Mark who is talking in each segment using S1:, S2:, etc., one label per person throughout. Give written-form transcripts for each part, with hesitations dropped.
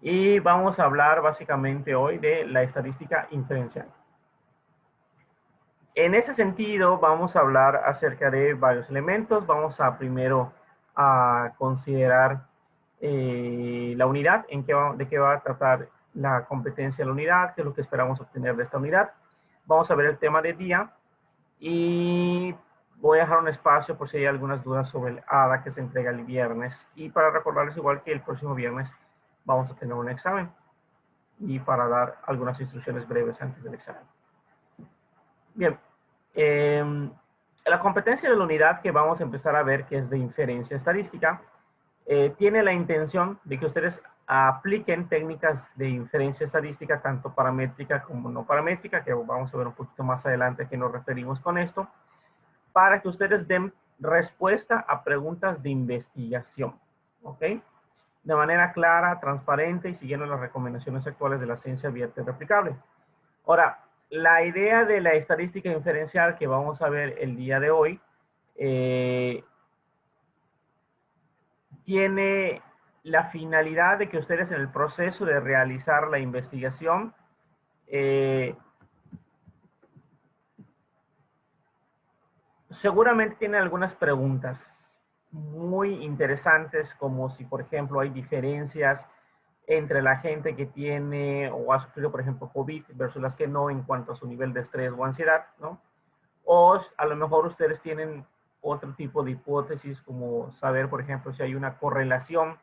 S1: Y vamos a hablar básicamente hoy de la estadística inferencial. En ese sentido, vamos a hablar acerca de varios elementos. Vamos a primero a considerar la unidad, de qué va a tratar la competencia de la unidad, qué es lo que esperamos obtener de esta unidad. Vamos a ver el tema del día y voy a dejar un espacio por si hay algunas dudas sobre el ADA que se entrega el viernes. Y para recordarles igual que el próximo viernes vamos a tener un examen y para dar algunas instrucciones breves antes del examen. Bien, la competencia de la unidad que vamos a empezar a ver, que es de inferencia estadística, tiene la intención de que ustedes apliquen técnicas de inferencia estadística, tanto paramétrica como no paramétrica, que vamos a ver un poquito más adelante a qué nos referimos con esto, para que ustedes den respuesta a preguntas de investigación, ¿ok? De manera clara, transparente y siguiendo las recomendaciones actuales de la ciencia abierta y replicable. Ahora, la idea de la estadística inferencial que vamos a ver el día de hoy tiene la finalidad de que ustedes en el proceso de realizar la investigación seguramente tienen algunas preguntas muy interesantes, como si, por ejemplo, hay diferencias entre la gente que tiene o ha sufrido, por ejemplo, COVID versus las que no en cuanto a su nivel de estrés o ansiedad, ¿no? O a lo mejor ustedes tienen otro tipo de hipótesis, como saber, por ejemplo, si hay una correlación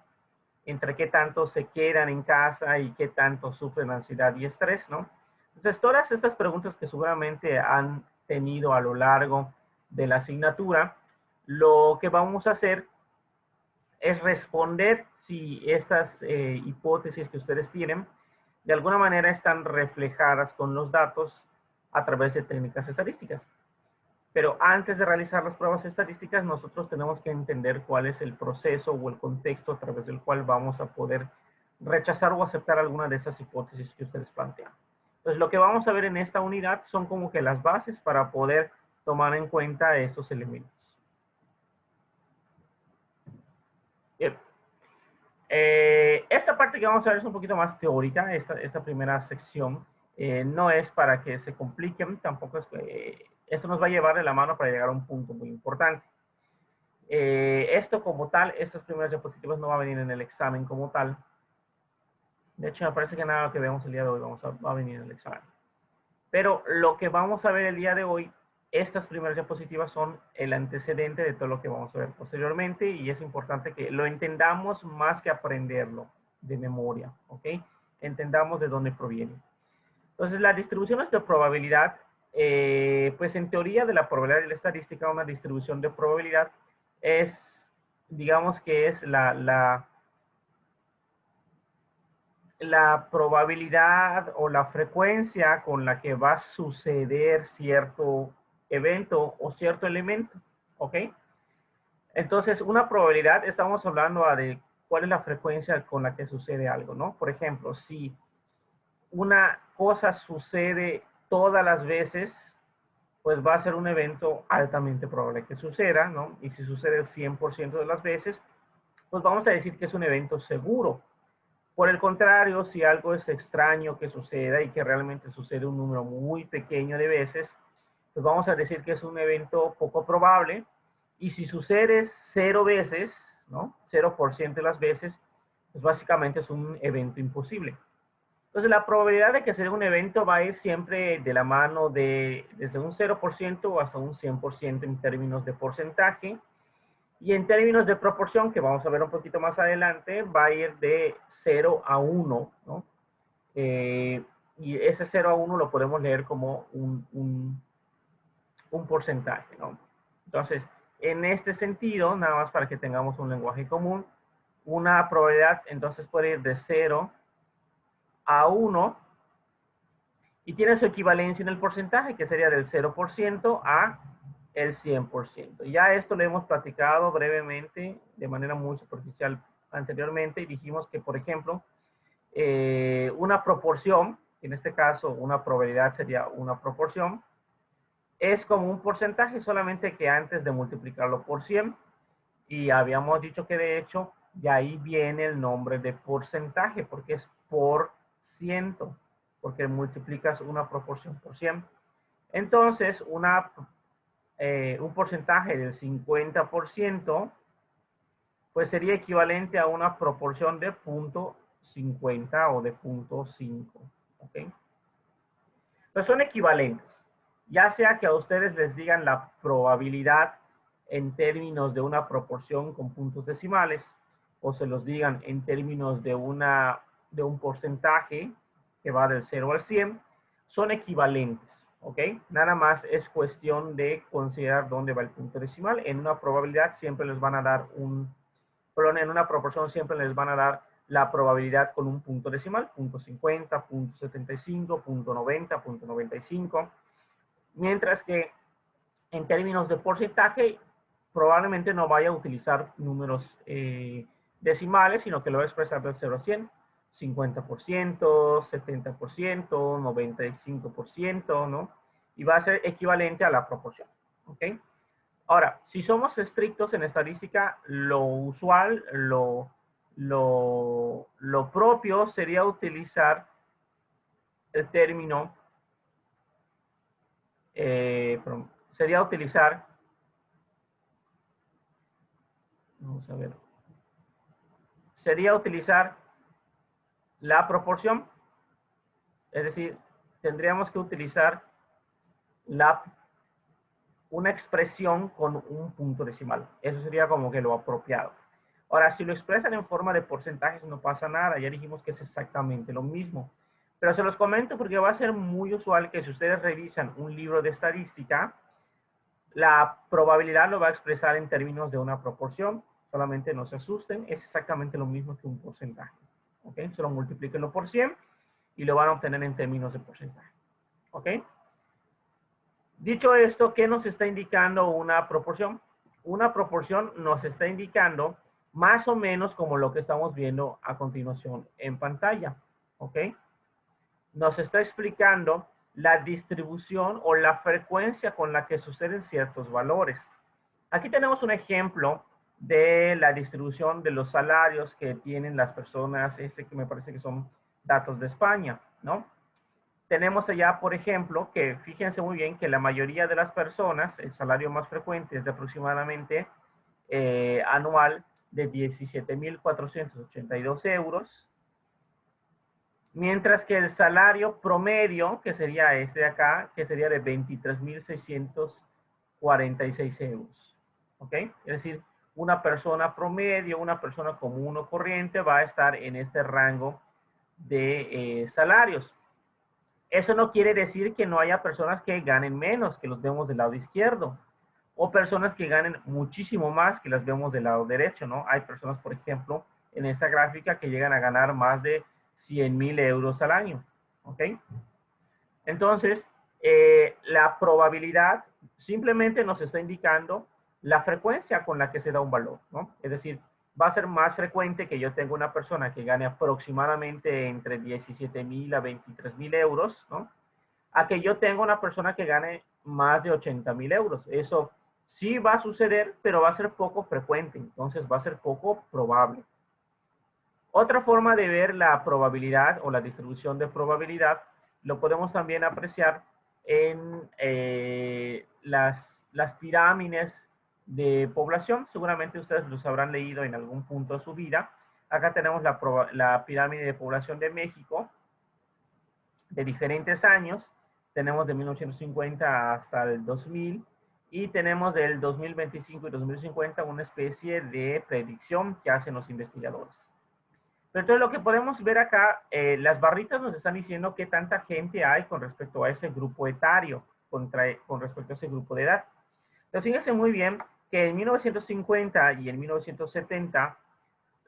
S1: entre qué tanto se quedan en casa y qué tanto sufren ansiedad y estrés, ¿no? Entonces, todas estas preguntas que seguramente han tenido a lo largo de la asignatura, lo que vamos a hacer es responder si estas hipótesis que ustedes tienen de alguna manera están reflejadas con los datos a través de técnicas estadísticas. Pero antes de realizar las pruebas estadísticas, nosotros tenemos que entender cuál es el proceso o el contexto a través del cual vamos a poder rechazar o aceptar alguna de esas hipótesis que ustedes plantean. Entonces, lo que vamos a ver en esta unidad son como que las bases para poder tomar en cuenta estos elementos. Bien. Esta parte que vamos a ver es un poquito más teórica, esta primera sección. No es para que se compliquen, tampoco es que esto nos va a llevar de la mano para llegar a un punto muy importante. Esto como tal, estas primeras diapositivas no va a venir en el examen como tal. De hecho, me parece que nada de lo que vemos el día de hoy va a venir en el examen. Pero lo que vamos a ver el día de hoy, estas primeras diapositivas son el antecedente de todo lo que vamos a ver posteriormente y es importante que lo entendamos más que aprenderlo de memoria, ¿ok? Entendamos de dónde proviene. Entonces, las distribuciones de probabilidad, pues en teoría de la probabilidad y la estadística, una distribución de probabilidad es, digamos que es la probabilidad o la frecuencia con la que va a suceder cierto evento o cierto elemento, ¿ok? Entonces, una probabilidad, estamos hablando de cuál es la frecuencia con la que sucede algo, ¿no? Por ejemplo, si una cosa sucede todas las veces, pues va a ser un evento altamente probable que suceda, ¿no? Y si sucede el 100% de las veces, pues vamos a decir que es un evento seguro. Por el contrario, si algo es extraño que suceda y que realmente sucede un número muy pequeño de veces, pues vamos a decir que es un evento poco probable. Y si sucede 0 veces, ¿no? 0% de las veces, pues básicamente es un evento imposible. Entonces, la probabilidad de que sea un evento va a ir siempre de la mano desde un 0% hasta un 100% en términos de porcentaje. Y en términos de proporción, que vamos a ver un poquito más adelante, va a ir de 0 a 1, ¿no? Y ese 0 a 1 lo podemos leer como un porcentaje, ¿no? Entonces, en este sentido, nada más para que tengamos un lenguaje común, una probabilidad entonces puede ir de 0 a 1 y tiene su equivalencia en el porcentaje, que sería del 0% a el 100%. Ya esto lo hemos platicado brevemente, de manera muy superficial anteriormente, y dijimos que, por ejemplo, una proporción, en este caso una probabilidad sería una proporción, es como un porcentaje, solamente que antes de multiplicarlo por 100, y habíamos dicho que de hecho De ahí viene el nombre de porcentaje, porque es por ciento, porque multiplicas una proporción por 100. Entonces, un porcentaje del 50%, pues sería equivalente a una proporción de 0.50 o de 0.5. ¿Ok? Pues son equivalentes. Ya sea que a ustedes les digan la probabilidad en términos de una proporción con puntos decimales, o se los digan en términos de un porcentaje que va del 0 al 100, son equivalentes. ¿Ok? Nada más es cuestión de considerar dónde va el punto decimal. En una probabilidad siempre les van a dar perdón, en una proporción siempre les van a dar la probabilidad con un punto decimal, punto 50, punto 75, punto 90, punto 95, mientras que en términos de porcentaje probablemente no vaya a utilizar números decimales, sino que lo va a expresar del 0 a 100, 50%, 70%, 95%, ¿no? Y va a ser equivalente a la proporción, ¿ok? Ahora, si somos estrictos en estadística, lo usual, lo propio sería utilizar el término, sería utilizar, vamos a ver, sería utilizar la proporción, es decir, tendríamos que utilizar la, una expresión con un punto decimal. Eso sería como que lo apropiado. Ahora, si lo expresan en forma de porcentajes, no pasa nada. Ya dijimos que es exactamente lo mismo. Pero se los comento porque va a ser muy usual que si ustedes revisan un libro de estadística, la probabilidad lo va a expresar en términos de una proporción. Solamente no se asusten, es exactamente lo mismo que un porcentaje. ¿Ok? Solo multiplíquenlo por 100 y lo van a obtener en términos de porcentaje. ¿Ok? Dicho esto, ¿qué nos está indicando una proporción? Una proporción nos está indicando más o menos como lo que estamos viendo a continuación en pantalla. ¿Ok? Nos está explicando la distribución o la frecuencia con la que suceden ciertos valores. Aquí tenemos un ejemplo de la distribución de los salarios que tienen las personas, que me parece que son datos de España, ¿no? Tenemos allá, por ejemplo, que fíjense muy bien que la mayoría de las personas, el salario más frecuente es de aproximadamente anual de 17.482 euros, mientras que el salario promedio, que sería este de acá, que sería de 23.646 euros. ¿Ok? Es decir, una persona promedio, una persona común o corriente va a estar en este rango de salarios. Eso no quiere decir que no haya personas que ganen menos, que los vemos del lado izquierdo, o personas que ganen muchísimo más, que las vemos del lado derecho, ¿no? Hay personas, por ejemplo, en esta gráfica que llegan a ganar más de 100.000 euros al año, ¿ok? Entonces, la probabilidad simplemente nos está indicando la frecuencia con la que se da un valor, ¿no? Es decir, va a ser más frecuente que yo tenga una persona que gane aproximadamente entre 17.000 a 23.000 euros, ¿no? A que yo tenga una persona que gane más de 80.000 euros. Eso sí va a suceder, pero va a ser poco frecuente, entonces va a ser poco probable. Otra forma de ver la probabilidad o la distribución de probabilidad lo podemos también apreciar en las pirámides de población. Seguramente ustedes los habrán leído en algún punto de su vida. Acá tenemos la pirámide de población de México de diferentes años. Tenemos de 1950 hasta el 2000 y tenemos del 2025 y 2050 una especie de predicción que hacen los investigadores. Pero entonces lo que podemos ver acá, las barritas nos están diciendo qué tanta gente hay con respecto a ese grupo etario, con respecto a ese grupo de edad. Entonces fíjense muy bien que en 1950 y en 1970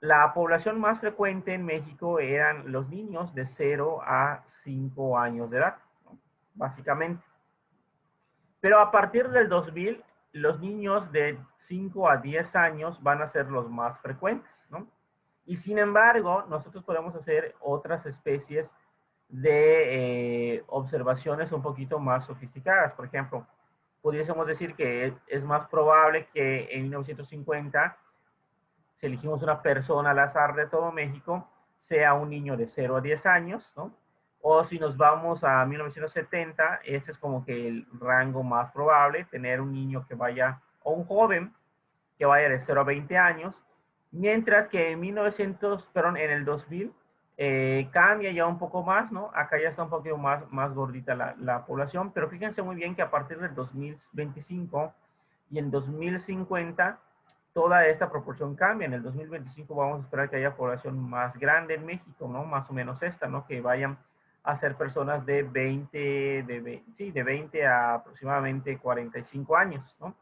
S1: la población más frecuente en México eran los niños de 0 a 5 años de edad, ¿no? Básicamente. Pero a partir del 2000, los niños de 5 a 10 años van a ser los más frecuentes, ¿no? Y sin embargo, nosotros podemos hacer otras especies de observaciones un poquito más sofisticadas. Por ejemplo, pudiésemos decir que es más probable que en 1950 si elegimos una persona al azar de todo México, sea un niño de 0 a 10 años, ¿no? O si nos vamos a 1970, ese es como que el rango más probable, tener un niño que vaya, o un joven que vaya de 0 a 20 años, mientras que en 1900, perdón, en el 2000 cambia ya un poco más, ¿no? Acá ya está un poquito más gordita la población, pero fíjense muy bien que a partir del 2025 y en 2050 toda esta proporción cambia. En el 2025 vamos a esperar que haya población más grande en México, ¿no? Más o menos esta, ¿no? Que vayan a ser personas de 20, sí, de 20 a aproximadamente 45 años, ¿no?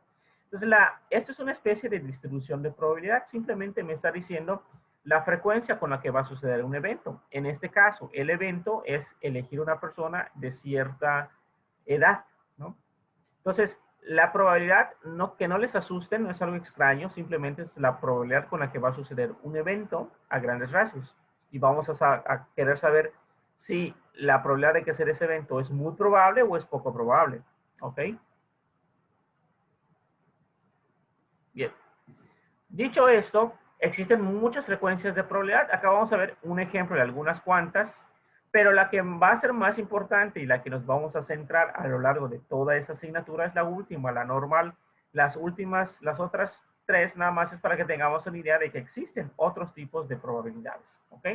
S1: Entonces, esto es una especie de distribución de probabilidad. Simplemente me está diciendo la frecuencia con la que va a suceder un evento. En este caso, el evento es elegir una persona de cierta edad, ¿no? Entonces, la probabilidad, que no les asusten, no es algo extraño, simplemente es la probabilidad con la que va a suceder un evento a grandes rasgos. Y vamos a querer saber si la probabilidad de que sea ese evento es muy probable o es poco probable. ¿Ok? Bien. Dicho esto, existen muchas frecuencias de probabilidad. Acá vamos a ver un ejemplo de algunas cuantas, pero la que va a ser más importante y la que nos vamos a centrar a lo largo de toda esta asignatura es la última, la normal. Las otras tres nada más es para que tengamos una idea de que existen otros tipos de probabilidades. ¿Ok?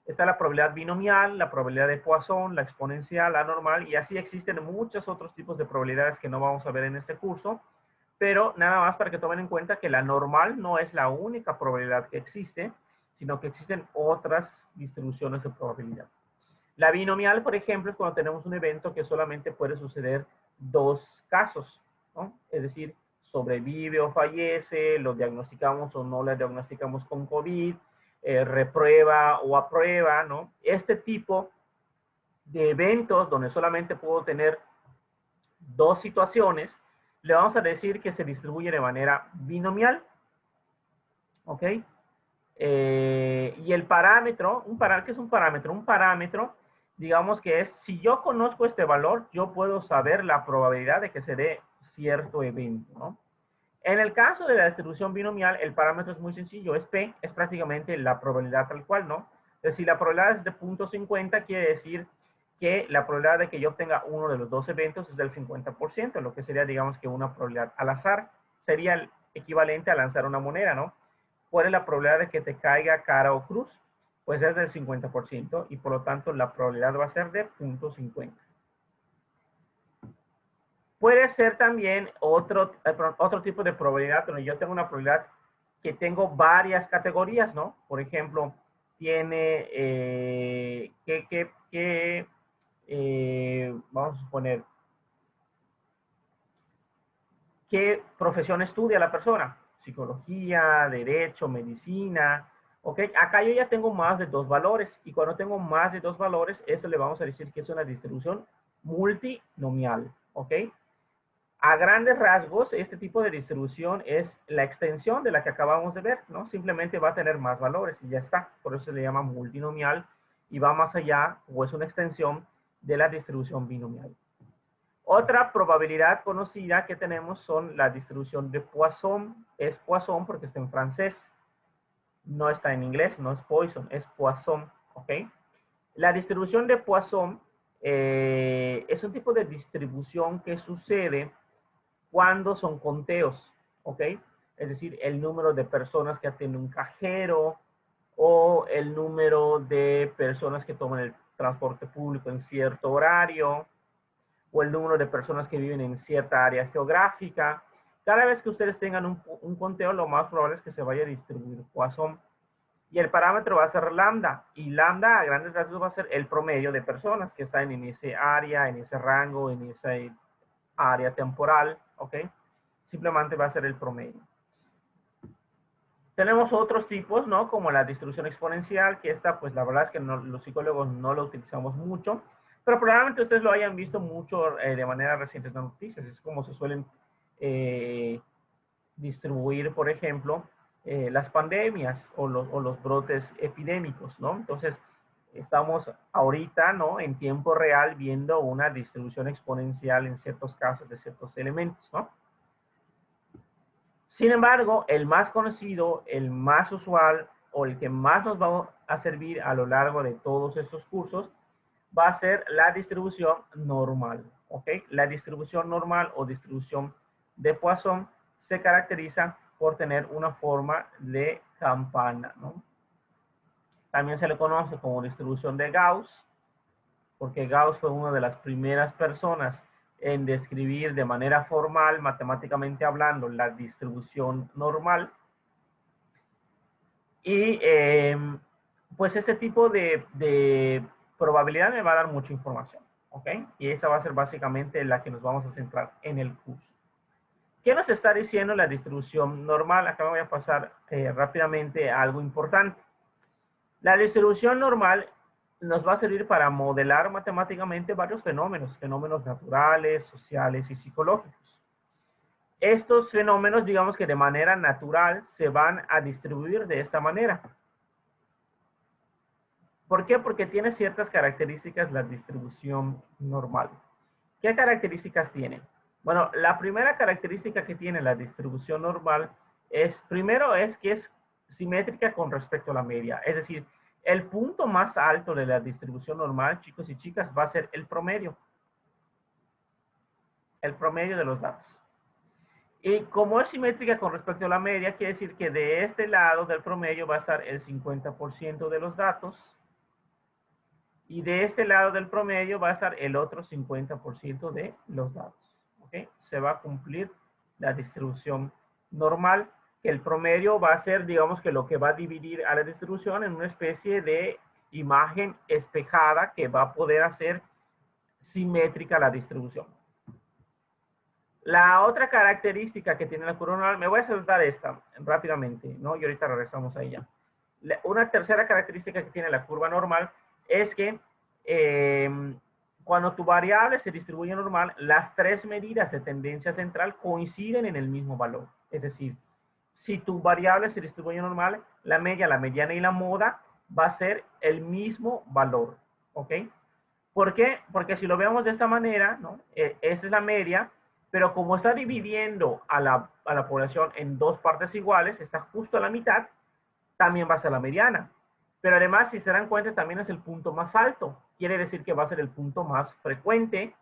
S1: Está la probabilidad binomial, la probabilidad de Poisson, la exponencial, la normal, y así existen muchos otros tipos de probabilidades que no vamos a ver en este curso, pero nada más para que tomen en cuenta que la normal no es la única probabilidad que existe, sino que existen otras distribuciones de probabilidad. La binomial, por ejemplo, es cuando tenemos un evento que solamente puede suceder dos casos, ¿no? Es decir, sobrevive o fallece, lo diagnosticamos o no lo diagnosticamos con COVID, reprueba o aprueba, ¿no? Este tipo de eventos donde solamente puedo tener dos situaciones, le vamos a decir que se distribuye de manera binomial, ¿ok? Y el parámetro, ¿qué es un parámetro? Un parámetro, digamos que es, si yo conozco este valor, yo puedo saber la probabilidad de que se dé cierto evento, ¿no? En el caso de la distribución binomial, el parámetro es muy sencillo, es P, es prácticamente la probabilidad tal cual, ¿no? Entonces, si la probabilidad es de 0.50, quiere decir que la probabilidad de que yo obtenga uno de los dos eventos es del 50%, lo que sería, digamos, que una probabilidad al azar. Sería el equivalente a lanzar una moneda, ¿no? ¿Cuál es la probabilidad de que te caiga cara o cruz? Pues es del 50% y por lo tanto la probabilidad va a ser de 0.50. Puede ser también otro tipo de probabilidad donde yo tengo una probabilidad que tengo varias categorías, ¿no? Por ejemplo, tiene vamos a suponer, ¿qué profesión estudia la persona? Psicología, derecho, medicina. ¿Ok? Acá yo ya tengo más de dos valores y cuando tengo más de dos valores, eso le vamos a decir que es una distribución multinomial. ¿Ok? A grandes rasgos, este tipo de distribución es la extensión de la que acabamos de ver, ¿no? Simplemente va a tener más valores y ya está. Por eso se le llama multinomial y va más allá o es una extensión de la distribución binomial. Otra probabilidad conocida que tenemos son la distribución de Poisson. Es Poisson porque está en francés. No está en inglés, no es Poisson, es Poisson. ¿Ok? La distribución de Poisson es un tipo de distribución que sucede cuando son conteos. ¿Ok? Es decir, el número de personas que atiende un cajero o el número de personas que toman el transporte público en cierto horario o el número de personas que viven en cierta área geográfica. Cada vez que ustedes tengan un conteo, lo más probable es que se vaya a distribuir Poisson. Y el parámetro va a ser lambda. Y lambda a grandes rasgos va a ser el promedio de personas que están en ese área, en ese rango, en esa área temporal. ¿Ok? Simplemente va a ser el promedio. Tenemos otros tipos, ¿no? Como la distribución exponencial, que esta, pues la verdad es que los psicólogos no lo utilizamos mucho, pero probablemente ustedes lo hayan visto mucho de manera reciente en las noticias. Es como se suelen distribuir, por ejemplo, las pandemias o los brotes epidémicos, ¿no? Entonces, estamos ahorita, ¿no? En tiempo real viendo una distribución exponencial en ciertos casos de ciertos elementos, ¿no? Sin embargo, el más conocido, el más usual o el que más nos va a servir a lo largo de todos estos cursos va a ser la distribución normal. ¿Ok? La distribución normal o distribución de Poisson se caracteriza por tener una forma de campana, ¿no? También se le conoce como distribución de Gauss, porque Gauss fue una de las primeras personas en describir de manera formal, matemáticamente hablando, la distribución normal. Y pues este tipo de probabilidad me va a dar mucha información, ¿ok? Y esa va a ser básicamente la que nos vamos a centrar en el curso. ¿Qué nos está diciendo la distribución normal? Acá voy a pasar rápidamente a algo importante. La distribución normal nos va a servir para modelar matemáticamente varios fenómenos, fenómenos naturales, sociales y psicológicos. Estos fenómenos, digamos que de manera natural, se van a distribuir de esta manera. ¿Por qué? Porque tiene ciertas características la distribución normal. ¿Qué características tiene? Bueno, la primera característica que tiene la distribución normal es, primero, es que es simétrica con respecto a la media. Es decir, el punto más alto de la distribución normal, chicos y chicas, va a ser el promedio de los datos. Y como es simétrica con respecto a la media, quiere decir que de este lado del promedio va a estar el 50% de los datos y de este lado del promedio va a estar el otro 50% de los datos. ¿Okay? Se va a cumplir la distribución normal, que el promedio va a ser, digamos, que lo que va a dividir a la distribución en una especie de imagen espejada que va a poder hacer simétrica la distribución. La otra característica que tiene la curva normal, me voy a saltar esta rápidamente, ¿no? Y ahorita regresamos a ella. Una tercera característica que tiene la curva normal es que cuando tu variable se distribuye normal, las tres medidas de tendencia central coinciden en el mismo valor. Es decir, si tu variable se distribuye normal, la media, la mediana y la moda va a ser el mismo valor. ¿Ok? ¿Por qué? Porque si lo vemos de esta manera, ¿no? Esa es la media, pero como está dividiendo a la población en dos partes iguales, está justo a la mitad, también va a ser la mediana. Pero además, si se dan cuenta, también es el punto más alto. Quiere decir que va a ser el punto más frecuente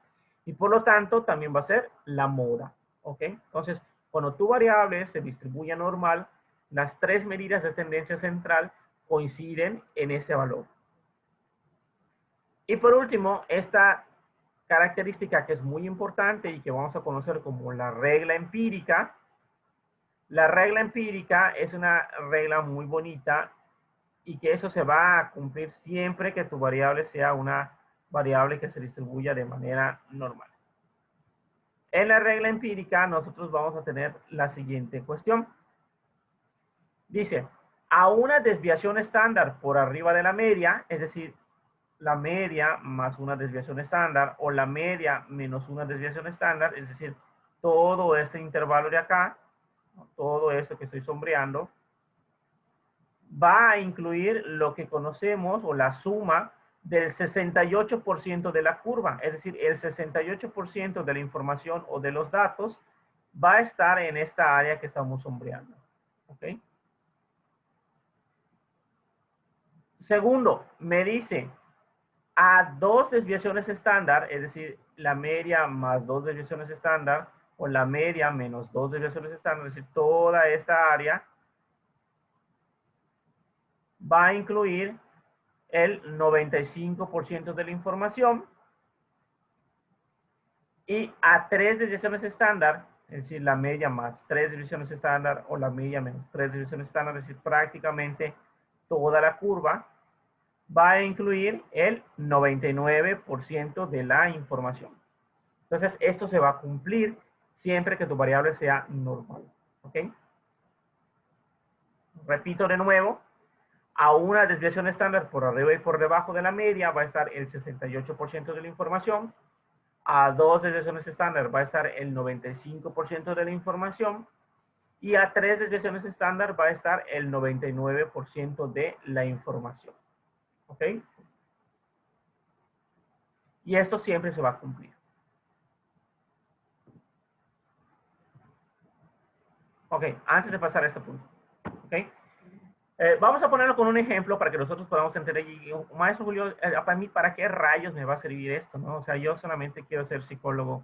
S1: y por lo tanto también va a ser la moda. ¿Ok? Entonces, cuando tu variable se distribuye normal, las tres medidas de tendencia central coinciden en ese valor. Y por último, esta característica que es muy importante y que vamos a conocer como la regla empírica. La regla empírica es una regla muy bonita y que eso se va a cumplir siempre que tu variable sea una variable que se distribuya de manera normal. En la regla empírica nosotros vamos a tener la siguiente cuestión. Dice, a una desviación estándar por arriba de la media, es decir, la media más una desviación estándar o la media menos una desviación estándar, es decir, todo este intervalo de acá, todo esto que estoy sombreando, va a incluir lo que conocemos o la suma del 68% de la curva, es decir, el 68% de la información o de los datos va a estar en esta área que estamos sombreando. ¿Ok? Segundo, me dice, a dos desviaciones estándar, es decir, la media más dos desviaciones estándar, o la media menos dos desviaciones estándar, es decir, toda esta área va a incluir el 95% de la información, y a tres desviaciones estándar, es decir, la media más tres desviaciones estándar, o la media menos tres desviaciones estándar, es decir, prácticamente toda la curva, va a incluir el 99% de la información. Entonces, esto se va a cumplir siempre que tu variable sea normal. ¿Ok? Repito de nuevo, a una desviación estándar por arriba y por debajo de la media va a estar el 68% de la información. A dos desviaciones estándar va a estar el 95% de la información. Y a tres desviaciones estándar va a estar el 99% de la información. ¿Ok? Y esto siempre se va a cumplir. Ok, antes de pasar a este punto. Ok. Vamos a ponerlo con un ejemplo para que nosotros podamos entender. Y, maestro Julio, para mí, ¿para qué rayos me va a servir esto? ¿No? O sea, yo solamente quiero ser psicólogo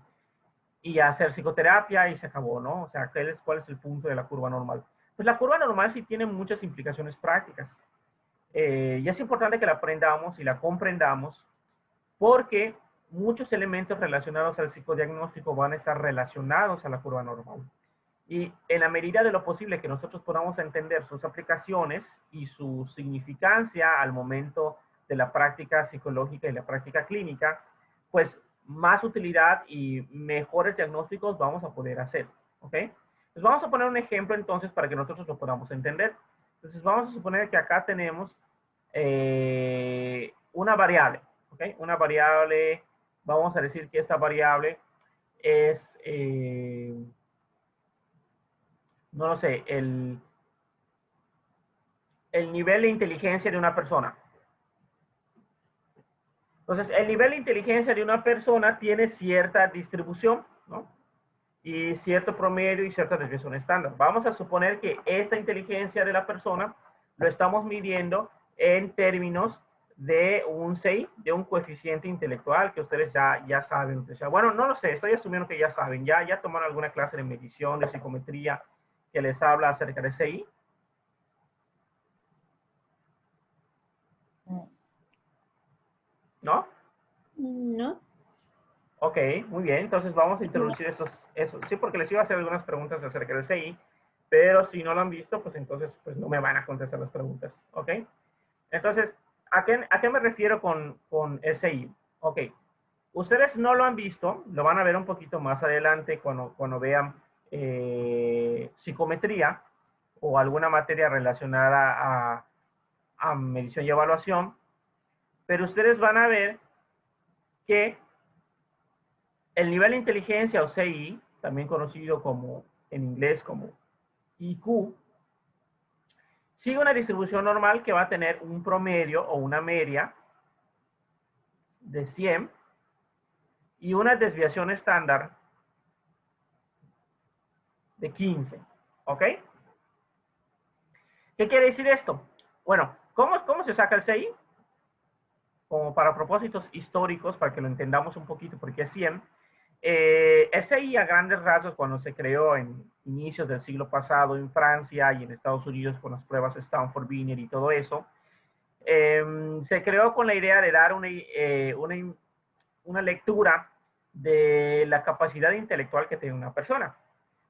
S1: y hacer psicoterapia y se acabó, ¿no? O sea, ¿cuál es el punto de la curva normal? Pues la curva normal sí tiene muchas implicaciones prácticas. Y es importante que la aprendamos y la comprendamos porque muchos elementos relacionados al psicodiagnóstico van a estar relacionados a la curva normal. Y en la medida de lo posible que nosotros podamos entender sus aplicaciones y su significancia al momento de la práctica psicológica y la práctica clínica, pues más utilidad y mejores diagnósticos vamos a poder hacer. ¿Ok? Pues vamos a poner un ejemplo entonces para que nosotros lo podamos entender. Entonces vamos a suponer que acá tenemos una variable. ¿Ok? Una variable, vamos a decir que esta variable es... no lo sé, el nivel de inteligencia de una persona. Entonces, el nivel de inteligencia de una persona tiene cierta distribución, ¿no? Y cierto promedio y cierta desviación estándar. Vamos a suponer que esta inteligencia de la persona lo estamos midiendo en términos de un CI, de un coeficiente intelectual que ustedes ya saben. O sea, bueno, no lo sé, estoy asumiendo que ya saben, ya tomaron alguna clase de medición, de psicometría que les habla acerca de CI. ¿No?
S2: No.
S1: Ok, muy bien. Entonces vamos a introducir eso. Sí, porque les iba a hacer algunas preguntas acerca del CI, pero si no lo han visto, pues entonces pues no me van a contestar las preguntas. Ok. Entonces, ¿a qué me refiero con el CI? Ok. Ustedes no lo han visto, lo van a ver un poquito más adelante cuando vean psicometría o alguna materia relacionada a medición y evaluación, pero ustedes van a ver que el nivel de inteligencia o CI, también conocido como en inglés como IQ, sigue una distribución normal que va a tener un promedio o una media de 100 y una desviación estándar de 15. ¿Ok? ¿Qué quiere decir esto? Bueno, ¿cómo se saca el CI? Como para propósitos históricos, para que lo entendamos un poquito, porque es 100. SI a grandes rasgos, cuando se creó en inicios del siglo pasado en Francia y en Estados Unidos con las pruebas Stanford, Binet y todo eso, se creó con la idea de dar una lectura de la capacidad intelectual que tiene una persona.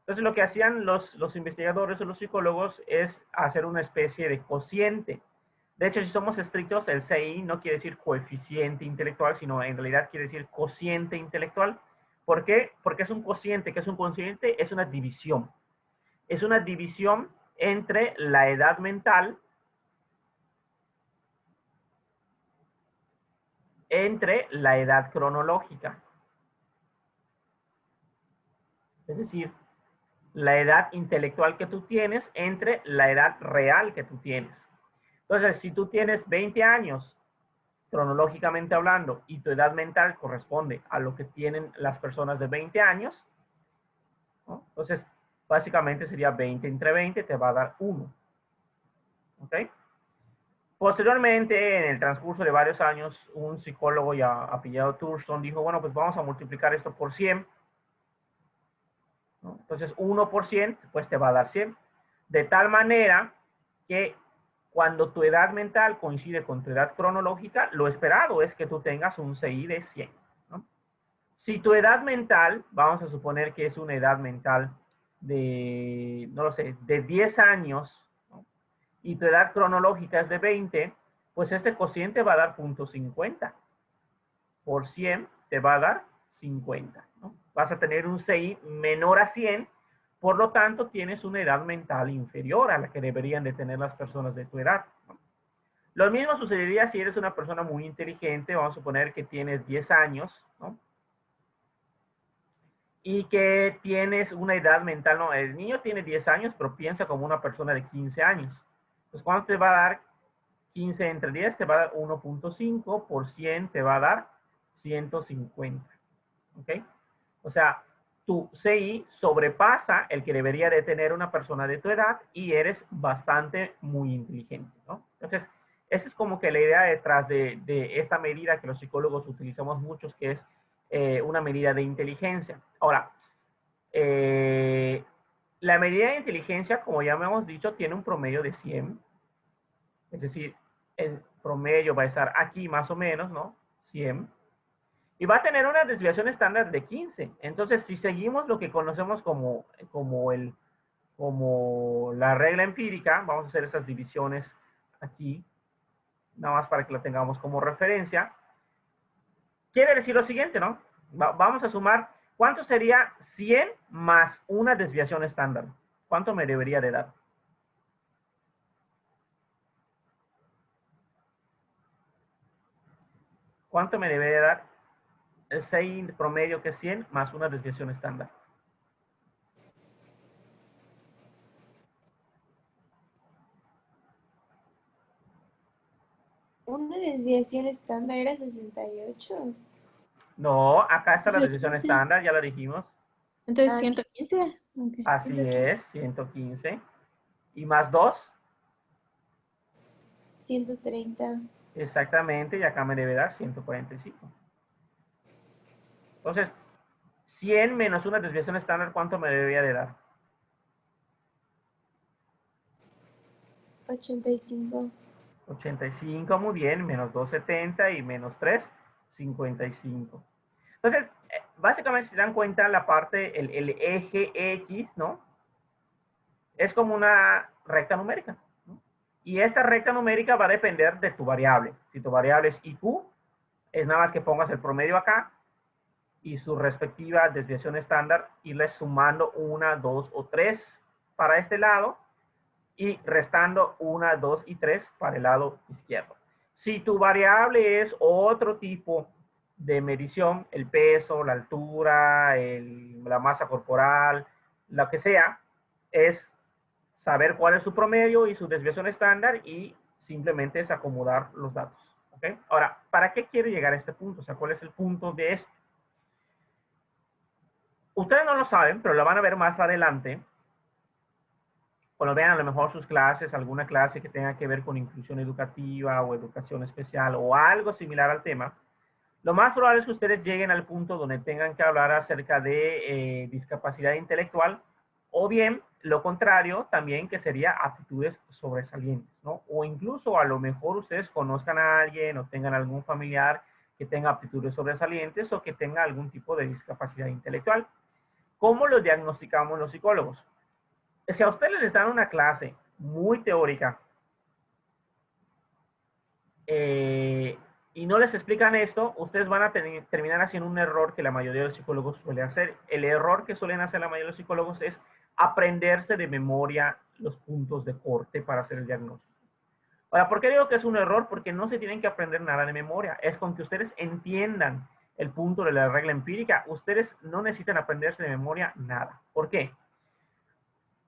S1: Entonces lo que hacían los investigadores o los psicólogos es hacer una especie de cociente. De hecho, si somos estrictos, el CI no quiere decir coeficiente intelectual, sino en realidad quiere decir cociente intelectual. ¿Por qué? Porque es un cociente. ¿Qué es un cociente? Es una división. Es una división entre la edad mental, entre la edad cronológica. Es decir, la edad intelectual que tú tienes entre la edad real que tú tienes. Entonces, si tú tienes 20 años, cronológicamente hablando, y tu edad mental corresponde a lo que tienen las personas de 20 años, ¿no? Entonces, básicamente sería 20 entre 20, te va a dar 1. ¿Ok? Posteriormente, en el transcurso de varios años, un psicólogo ya apellidado Thurston dijo, bueno, pues vamos a multiplicar esto por 100. ¿No? Entonces, 1 por 100, pues te va a dar 100. De tal manera que cuando tu edad mental coincide con tu edad cronológica, lo esperado es que tú tengas un CI de 100. ¿No? Si tu edad mental, vamos a suponer que es una edad mental de, no lo sé, de 10 años, ¿no? Y tu edad cronológica es de 20, pues este cociente va a dar 0.50. Por 100 te va a dar 50. ¿No? Vas a tener un CI menor a 100, por lo tanto tienes una edad mental inferior a la que deberían de tener las personas de tu edad. ¿No? Lo mismo sucedería si eres una persona muy inteligente, vamos a suponer que tienes 10 años, ¿no? Y que tienes una edad mental, no, el niño tiene 10 años, pero piensa como una persona de 15 años. Pues, ¿cuánto te va a dar 15 entre 10? Te va a dar 1.5, por 100 te va a dar 150. ¿Ok? O sea, tu CI sobrepasa el que debería de tener una persona de tu edad y eres bastante muy inteligente, ¿no? Entonces, esa es como que la idea detrás de esta medida que los psicólogos utilizamos muchos, que es una medida de inteligencia. Ahora, la medida de inteligencia, como ya hemos dicho, tiene un promedio de 100. Es decir, el promedio va a estar aquí más o menos, ¿no? 100. Y va a tener una desviación estándar de 15. Entonces, si seguimos lo que conocemos como la regla empírica, vamos a hacer estas divisiones aquí, nada más para que la tengamos como referencia. Quiere decir lo siguiente, ¿no? Vamos a sumar, ¿cuánto sería 100 más una desviación estándar? ¿Cuánto me debería de dar? ¿Cuánto me debería dar el 6 promedio, que es 100, más una desviación estándar?
S2: Una desviación estándar era 68.
S1: No, acá está la desviación
S3: 115.
S1: estándar, ya la dijimos.
S3: Entonces,
S2: Ah,
S3: 115. Ok.
S1: Así
S2: 115.
S1: es, 115. Y más 2,
S2: 130.
S1: exactamente, y acá me debe dar 145. Entonces, 100 menos una desviación estándar, ¿cuánto me debería de dar?
S2: 85.
S1: 85, muy bien, menos 270 y menos 3, 55. Entonces, básicamente, si se dan cuenta, la parte, el eje X, ¿no? Es como una recta numérica, ¿no? Y esta recta numérica va a depender de tu variable. Si tu variable es IQ, es nada más que pongas el promedio acá y su respectiva desviación estándar, irles sumando 1, 2 o 3 para este lado y restando 1, 2 y 3 para el lado izquierdo. Si tu variable es otro tipo de medición, el peso, la altura, la masa corporal, lo que sea, es saber cuál es su promedio y su desviación estándar y simplemente es acomodar los datos. ¿Okay? Ahora, ¿para qué quiero llegar a este punto? O sea, ¿cuál es el punto de esto? Ustedes no lo saben, pero lo van a ver más adelante. Cuando vean a lo mejor sus clases, alguna clase que tenga que ver con inclusión educativa o educación especial o algo similar al tema, lo más probable es que ustedes lleguen al punto donde tengan que hablar acerca de discapacidad intelectual, o bien lo contrario, también, que sería aptitudes sobresalientes, ¿no? O incluso a lo mejor ustedes conozcan a alguien o tengan algún familiar que tenga aptitudes sobresalientes o que tenga algún tipo de discapacidad intelectual. ¿Cómo lo diagnosticamos los psicólogos? Si a ustedes les dan una clase muy teórica eh, y no les explican esto, ustedes van a terminar haciendo un error que la mayoría de los psicólogos suele hacer. El error que suelen hacer la mayoría de los psicólogos es aprenderse de memoria los puntos de corte para hacer el diagnóstico. Ahora, ¿por qué digo que es un error? Porque no se tienen que aprender nada de memoria. Es con que ustedes entiendan el punto de la regla empírica. Ustedes no necesitan aprenderse de memoria nada. ¿Por qué?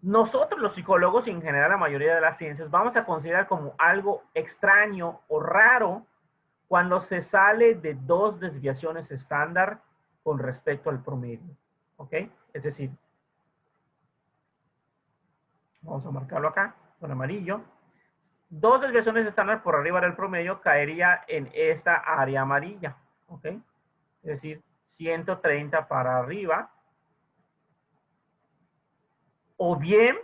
S1: Nosotros los psicólogos y en general la mayoría de las ciencias vamos a considerar como algo extraño o raro cuando se sale de dos desviaciones estándar con respecto al promedio. ¿Ok? Es decir, vamos a marcarlo acá con amarillo. Dos desviaciones estándar por arriba del promedio caería en esta área amarilla. ¿Ok? Es decir, 130 para arriba. O bien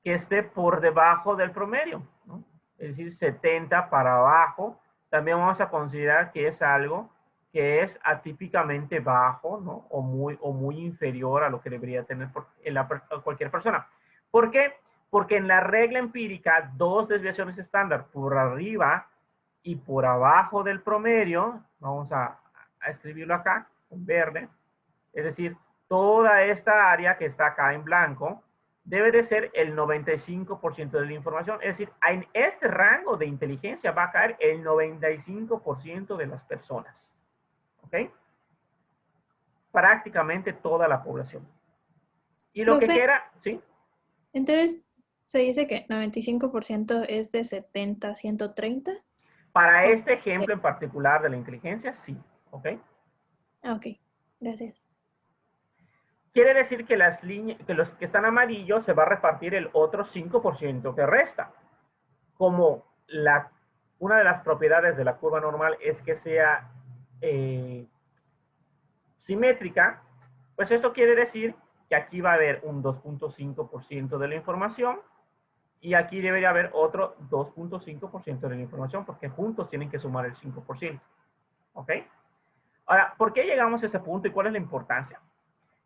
S1: que esté por debajo del promedio, ¿no? Es decir, 70 para abajo. También vamos a considerar que es algo que es atípicamente bajo, ¿no? O muy inferior a lo que debería tener cualquier persona. ¿Por qué? Porque en la regla empírica, dos desviaciones estándar por arriba y por abajo del promedio, vamos a escribirlo acá en verde, es decir, toda esta área que está acá en blanco, debe de ser el 95% de la información. Es decir, en este rango de inteligencia va a caer el 95% de las personas. ¿Ok? Prácticamente toda la población. Y lo que
S3: Profe,
S1: queda, ¿sí?
S3: entonces se dice que 95% es de 70 a 130.
S1: Para
S3: ¿O
S1: este ejemplo en particular de la inteligencia, sí. ¿Ok?
S3: Ah, ok, gracias.
S1: quiere decir que las líneas, que los que están amarillos se va a repartir el otro 5% que resta. Como una de las propiedades de la curva normal es que sea simétrica, pues esto quiere decir que aquí va a haber un 2.5% de la información y aquí debería haber otro 2.5% de la información porque juntos tienen que sumar el 5%. ¿Ok? Ahora, ¿por qué llegamos a ese punto y cuál es la importancia?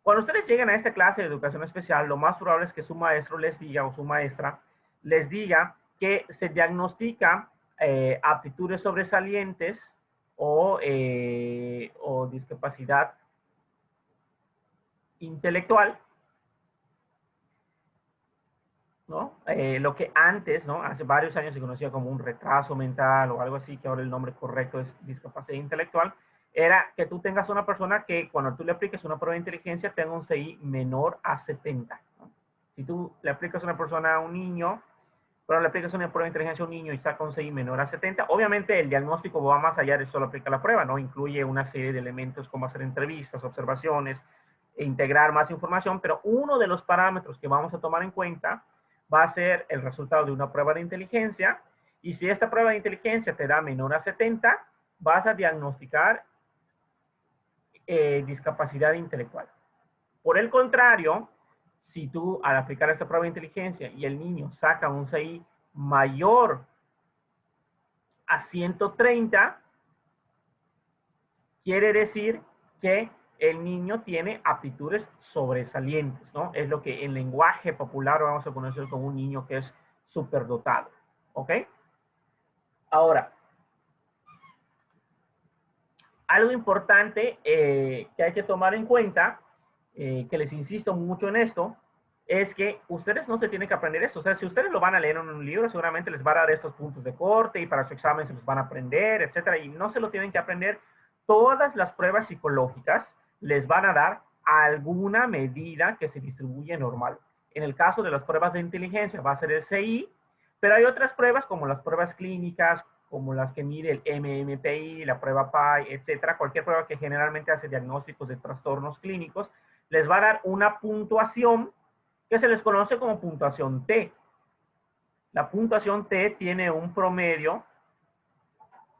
S1: Cuando ustedes lleguen a esta clase de educación especial, lo más probable es que su maestro les diga o su maestra les diga que se diagnostica aptitudes sobresalientes o discapacidad intelectual, ¿no? Lo que antes, ¿no? Hace varios años se conocía como un retraso mental o algo así, que ahora el nombre correcto es discapacidad intelectual, era que tú tengas una persona que cuando tú le apliques una prueba de inteligencia tenga un CI menor a 70. ¿No? Si tú le aplicas a una persona, a un niño, pero le aplicas una prueba de inteligencia a un niño y saca un CI menor a 70, obviamente el diagnóstico va más allá de solo aplicar la prueba, ¿no? Incluye una serie de elementos como hacer entrevistas, observaciones, e integrar más información, pero uno de los parámetros que vamos a tomar en cuenta va a ser el resultado de una prueba de inteligencia, y si esta prueba de inteligencia te da menor a 70, vas a diagnosticar discapacidad intelectual. Por el contrario, si tú al aplicar esta prueba de inteligencia y el niño saca un CI mayor a 130, quiere decir que el niño tiene aptitudes sobresalientes, ¿no? Es lo que en lenguaje popular vamos a conocer como un niño que es superdotado, ¿ok? Ahora, algo importante que hay que tomar en cuenta, que les insisto mucho en esto, es que ustedes no se tienen que aprender esto. O sea, si ustedes lo van a leer en un libro, seguramente les va a dar estos puntos de corte y para su examen se los van a aprender, etcétera. Y no se lo tienen que aprender. Todas las pruebas psicológicas les van a dar alguna medida que se distribuye normal. En el caso de las pruebas de inteligencia va a ser el CI, pero hay otras pruebas como las pruebas clínicas, como las que mide el MMPI, la prueba PAI, etcétera. Cualquier prueba que generalmente hace diagnósticos de trastornos clínicos, les va a dar una puntuación que se les conoce como puntuación T. La puntuación T tiene un promedio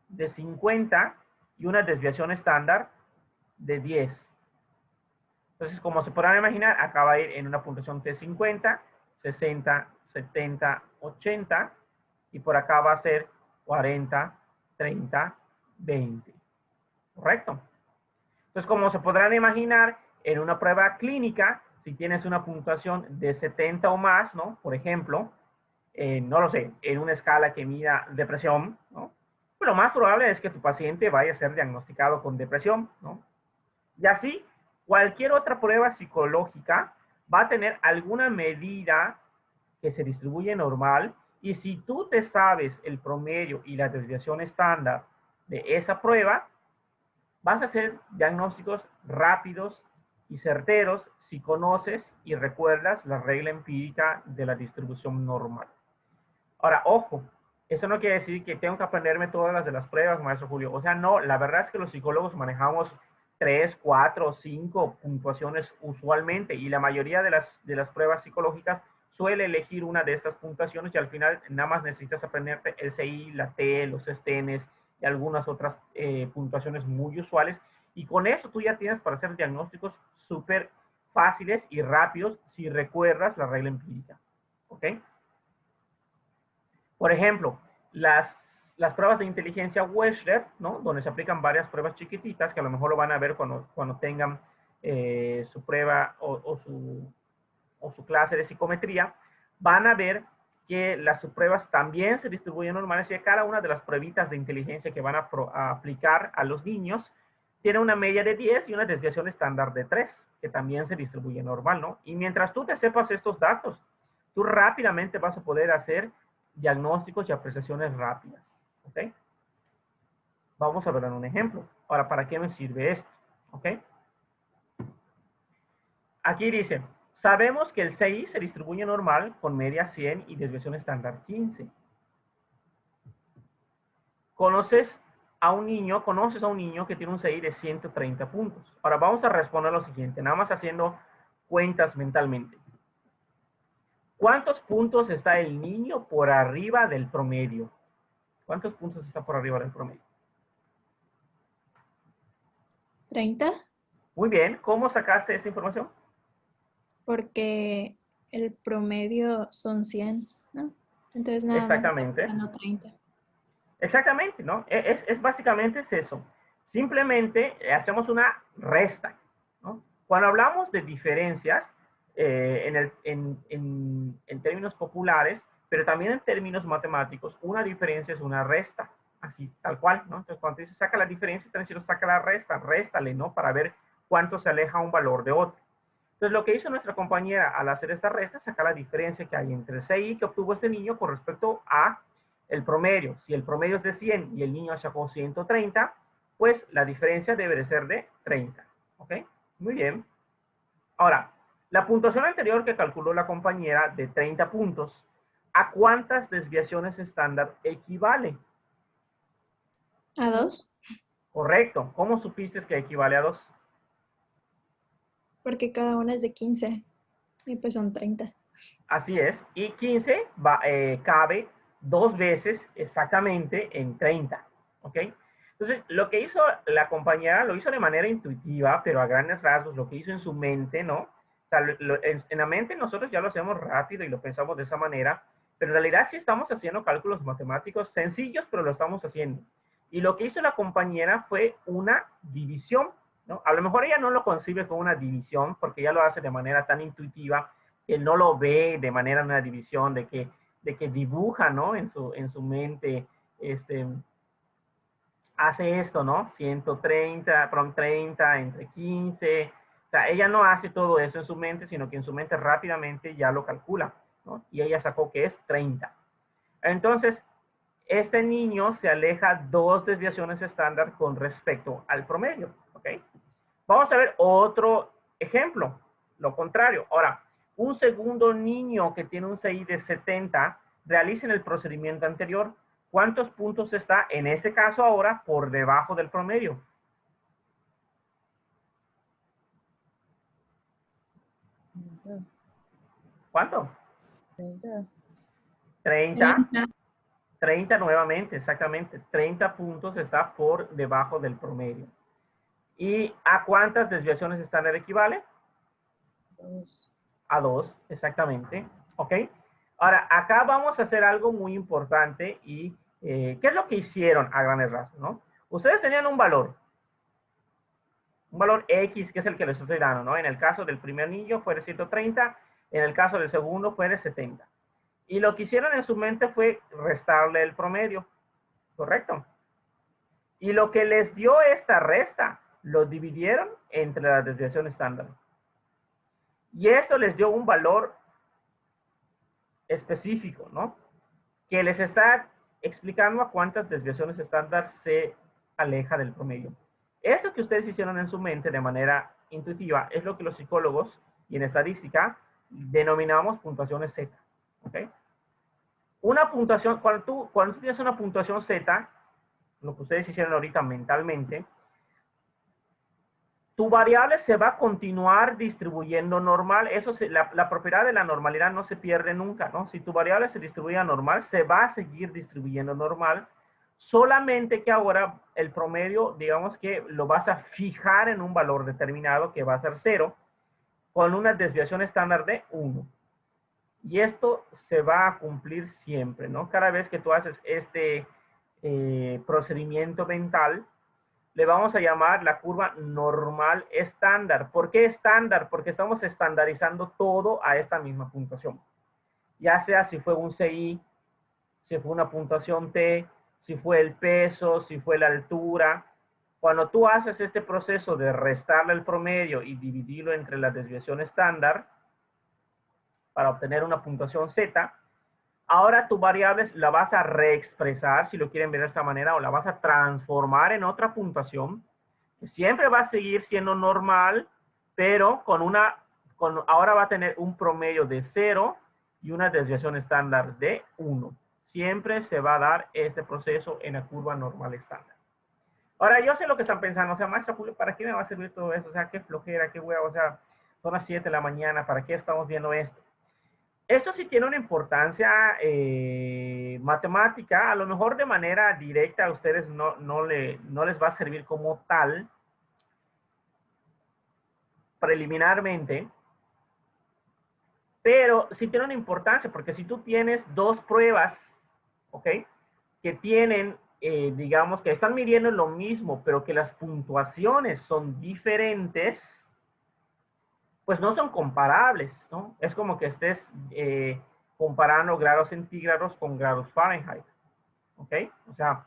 S1: de 50 y una desviación estándar de 10. Entonces, como se podrán imaginar, acá va a ir en una puntuación T 50, 60, 70, 80, y por acá va a ser 40, 30, 20. ¿Correcto? Entonces, como se podrán imaginar, en una prueba clínica, si tienes una puntuación de 70 o más, ¿no? Por ejemplo, no lo sé, en una escala que mida depresión, ¿no? Pues lo más probable es que tu paciente vaya a ser diagnosticado con depresión, ¿no? Y así, cualquier otra prueba psicológica va a tener alguna medida que se distribuye normal, y si tú te sabes el promedio y la desviación estándar de esa prueba, vas a hacer diagnósticos rápidos y certeros si conoces y recuerdas la regla empírica de la distribución normal. Ahora, ojo, eso no quiere decir que tengo que aprenderme todas las de las pruebas, maestro Julio. O sea, no, la verdad es que los psicólogos manejamos 3, 4, 5 puntuaciones usualmente, y la mayoría de las pruebas psicológicas suele elegir una de estas puntuaciones, y al final nada más necesitas aprenderte el CI, la T, los STNs y algunas otras puntuaciones muy usuales, y con eso tú ya tienes para hacer diagnósticos súper fáciles y rápidos si recuerdas la regla empírica. ¿Ok? Por ejemplo, las pruebas de inteligencia Wechsler, ¿no? Donde se aplican varias pruebas chiquititas, que a lo mejor lo van a ver cuando tengan su prueba o su clase de psicometría, van a ver que las subpruebas también se distribuyen normales, y cada una de las pruebitas de inteligencia que van a aplicar a los niños tiene una media de 10 y una desviación estándar de 3, que también se distribuye normal, ¿no? Y mientras tú te sepas estos datos, tú rápidamente vas a poder hacer diagnósticos y apreciaciones rápidas, ¿ok? Vamos a ver en un ejemplo. Ahora, ¿para qué me sirve esto? ¿Ok? Aquí dice, sabemos que el CI se distribuye normal con media 100 y desviación estándar 15. Conoces a un niño que tiene un CI de 130 puntos. Ahora vamos a responder lo siguiente, nada más haciendo cuentas mentalmente. ¿Cuántos puntos está el niño por arriba del promedio? ¿Cuántos puntos está por arriba del promedio?
S3: 30,
S1: Muy bien. ¿Cómo sacaste esa información?
S3: porque el promedio son 100, ¿no? Entonces nada más está
S1: Exactamente.
S3: buscando 30.
S1: Exactamente, ¿no? Es básicamente es eso. Simplemente hacemos una resta, ¿no? Cuando hablamos de diferencias en términos populares, pero también en términos matemáticos, una diferencia es una resta, así, tal cual, ¿no? Entonces, cuando dice saca la diferencia, está diciendo saca la resta, réstale, ¿no? Para ver cuánto se aleja un valor de otro. Entonces, lo que hizo nuestra compañera al hacer esta resta es sacar la diferencia que hay entre el CI que obtuvo este niño con respecto a el promedio. Si el promedio es de 100 y el niño sacó 130, pues la diferencia debe de ser de 30. ¿Ok? Muy bien. Ahora, la puntuación anterior que calculó la compañera de 30 puntos, ¿a cuántas desviaciones estándar equivale?
S3: ¿A 2?
S1: Correcto. ¿Cómo supiste que equivale a 2?
S3: Porque cada una es de 15 y pues son 30.
S1: Así es. Y 15 cabe 2 veces exactamente en 30. ¿Ok? Entonces, lo que hizo la compañera lo hizo de manera intuitiva, pero a grandes rasgos, lo que hizo en su mente, ¿no? O sea, en la mente nosotros ya lo hacemos rápido y lo pensamos de esa manera, pero en realidad sí estamos haciendo cálculos matemáticos sencillos, pero lo estamos haciendo. Y lo que hizo la compañera fue una división, ¿no? A lo mejor ella no lo concibe como una división, porque ella lo hace de manera tan intuitiva que no lo ve de manera una división, de que dibuja, ¿no? En su mente, hace esto, ¿no? 130, perdón, 30 entre 15. O sea, ella no hace todo eso en su mente, sino que en su mente rápidamente ya lo calcula, ¿no? Y ella sacó que es 30. Entonces, este niño se aleja 2 desviaciones estándar con respecto al promedio, ¿ok? Vamos a ver otro ejemplo, lo contrario. Ahora, un segundo niño que tiene un CI de 70, realicen el procedimiento anterior. ¿Cuántos puntos está, en este caso ahora, por debajo del promedio? ¿Cuánto? 30.
S3: 30.
S1: 30 nuevamente, exactamente. 30 puntos está por debajo del promedio. ¿Y a cuántas desviaciones estándar equivale?
S3: 2.
S1: A 2, exactamente. ¿Ok? Ahora, acá vamos a hacer algo muy importante y ¿qué es lo que hicieron a grandes rasgos, no? Ustedes tenían un valor X, que es el que les estoy dando, ¿no? En el caso del primer niño fue de 130, en el caso del segundo fue de 70. Y lo que hicieron en su mente fue restarle el promedio, ¿correcto? Y lo que les dio esta resta, lo dividieron entre la desviación estándar. Y esto les dio un valor específico, ¿no? Que les está explicando a cuántas desviaciones estándar se aleja del promedio. Esto que ustedes hicieron en su mente de manera intuitiva es lo que los psicólogos y en estadística denominamos puntuaciones Z. ¿Ok? Una puntuación, cuando tú tienes una puntuación Z, lo que ustedes hicieron ahorita mentalmente, tu variable se va a continuar distribuyendo normal. Eso la propiedad de la normalidad no se pierde nunca, ¿no? Si tu variable se distribuye normal, se va a seguir distribuyendo normal. Solamente que ahora el promedio, digamos que lo vas a fijar en un valor determinado que va a ser 0, con una desviación estándar de 1. Y esto se va a cumplir siempre, ¿no? Cada vez que tú haces este procedimiento mental, le vamos a llamar la curva normal estándar. ¿Por qué estándar? Porque estamos estandarizando todo a esta misma puntuación. Ya sea si fue un CI, si fue una puntuación T, si fue el peso, si fue la altura. Cuando tú haces este proceso de restarle el promedio y dividirlo entre la desviación estándar para obtener una puntuación Z, ahora tu variable la vas a reexpresar, si lo quieren ver de esta manera, o la vas a transformar en otra puntuación, que siempre va a seguir siendo normal, pero ahora va a tener un promedio de 0 y una desviación estándar de 1. Siempre se va a dar este proceso en la curva normal estándar. Ahora, yo sé lo que están pensando, o sea, maestra Julio, ¿para qué me va a servir todo eso? O sea, qué flojera, qué hueá, o sea, Son las 7 de la mañana, ¿para qué estamos viendo esto? Esto sí tiene una importancia matemática, a lo mejor de manera directa a ustedes no les va a servir como tal, preliminarmente, pero sí tiene una importancia, porque si tú tienes dos pruebas, ¿ok? Que tienen, digamos, que están midiendo lo mismo, pero que las puntuaciones son diferentes, pues no son comparables, ¿no? Es como que estés comparando grados centígrados con grados Fahrenheit, ¿ok? O sea,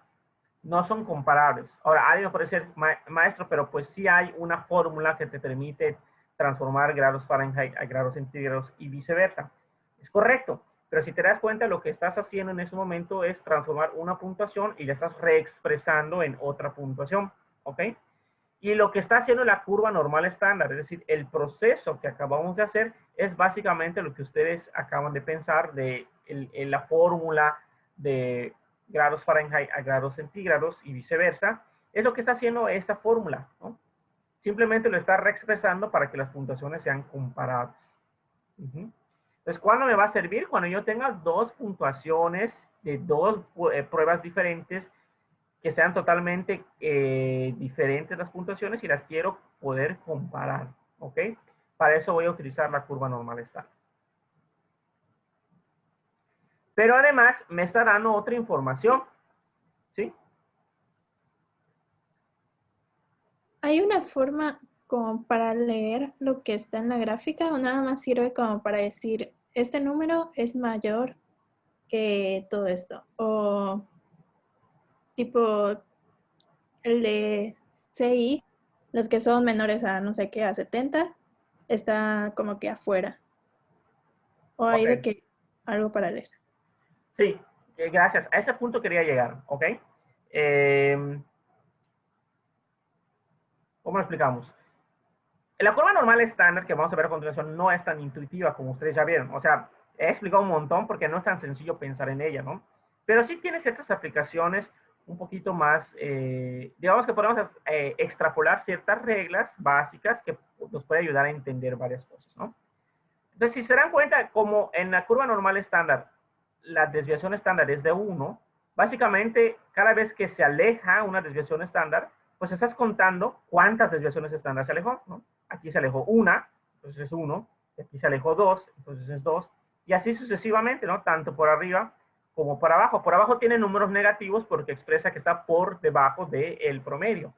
S1: no son comparables. Ahora, alguien puede ser maestro, pero pues sí hay una fórmula que te permite transformar grados Fahrenheit a grados centígrados y viceversa. Es correcto, pero si te das cuenta, lo que estás haciendo en ese momento es transformar una puntuación y la estás reexpresando en otra puntuación, ¿ok? Y lo que está haciendo la curva normal estándar, es decir, el proceso que acabamos de hacer es básicamente lo que ustedes acaban de pensar de la fórmula de grados Fahrenheit a grados centígrados y viceversa. Es lo que está haciendo esta fórmula, ¿no? Simplemente lo está reexpresando para que las puntuaciones sean comparables. Entonces, ¿cuándo me va a servir? Cuando yo tenga dos puntuaciones de dos pruebas diferentes que sean totalmente diferentes las puntuaciones y las quiero poder comparar, ¿ok? Para eso voy a utilizar la curva normal estándar. Pero además me está dando otra información, ¿sí?
S3: ¿Hay una forma como para leer lo que está en la gráfica o nada más sirve como para decir, este número es mayor que todo esto? O tipo el de CI, los que son menores a no sé qué, a 70, está como que afuera. O hay
S1: Ok,
S3: de que algo para leer.
S1: sí, gracias. A ese punto quería llegar, ¿ok? ¿Cómo lo explicamos? La curva normal estándar que vamos a ver a continuación no es tan intuitiva como ustedes ya vieron. O sea, he explicado un montón porque no es tan sencillo pensar en ella, ¿no? Pero sí tiene ciertas aplicaciones un poquito más, digamos que podemos extrapolar ciertas reglas básicas que nos puede ayudar a entender varias cosas, ¿no? Entonces, si se dan cuenta, como en la curva normal estándar, la desviación estándar es de 1, básicamente cada vez que se aleja una desviación estándar, pues estás contando cuántas desviaciones estándar se alejó, ¿no? Aquí se alejó una, entonces es 1, aquí se alejó 2, entonces es 2, y así sucesivamente, ¿no? Tanto por arriba como por abajo. Por abajo tiene números negativos porque expresa que está por debajo del promedio,